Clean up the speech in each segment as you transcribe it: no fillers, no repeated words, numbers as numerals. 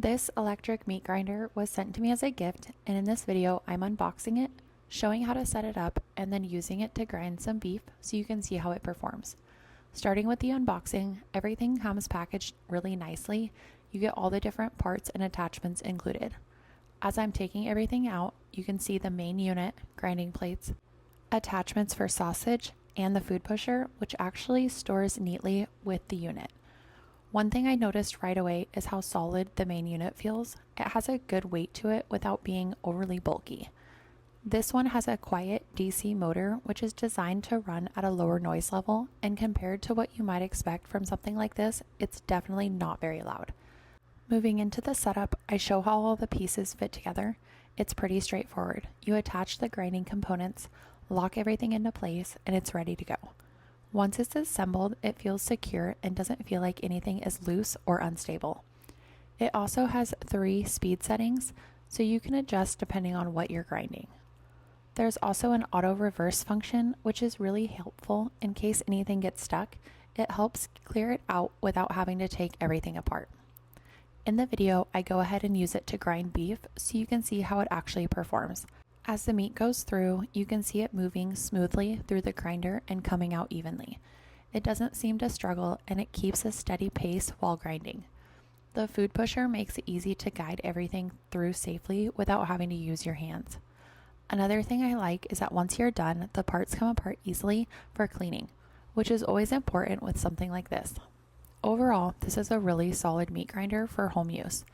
This electric meat grinder was sent to me as a gift, and in this video I'm unboxing it, showing how to set it up, and then using it to grind some beef so you can see how it performs. Starting with the unboxing, everything comes packaged really nicely. You get all the different parts and attachments included. As I'm taking everything out, you can see the main unit, grinding plates, attachments for sausage, and the food pusher, which actually stores neatly with the unit. One thing I noticed right away is how solid the main unit feels. It has a good weight to it without being overly bulky. This one has a quiet DC motor, which is designed to run at a lower noise level, and compared to what you might expect from something like this, it's definitely not very loud. Moving into the setup, I show how all the pieces fit together. It's pretty straightforward. You attach the grinding components, lock everything into place, and it's ready to go. Once it's assembled, it feels secure and doesn't feel like anything is loose or unstable. It also has 3 speed settings, so you can adjust depending on what you're grinding. There's also an auto reverse function, which is really helpful in case anything gets stuck. It helps clear it out without having to take everything apart. In the video, I go ahead and use it to grind beef so you can see how it actually performs. As the meat goes through, you can see it moving smoothly through the grinder and coming out evenly. It doesn't seem to struggle, and it keeps a steady pace while grinding. The food pusher makes it easy to guide everything through safely without having to use your hands. Another thing I like is that once you're done, the parts come apart easily for cleaning, which is always important with something like this. Overall, this is a really solid meat grinder for home use.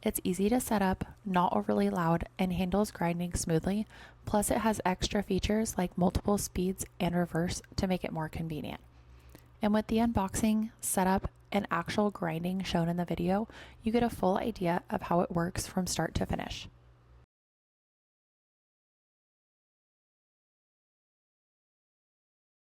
It's easy to set up, not overly loud, and handles grinding smoothly, plus it has extra features like multiple speeds and reverse to make it more convenient. And with the unboxing, setup, and actual grinding shown in the video, you get a full idea of how it works from start to finish.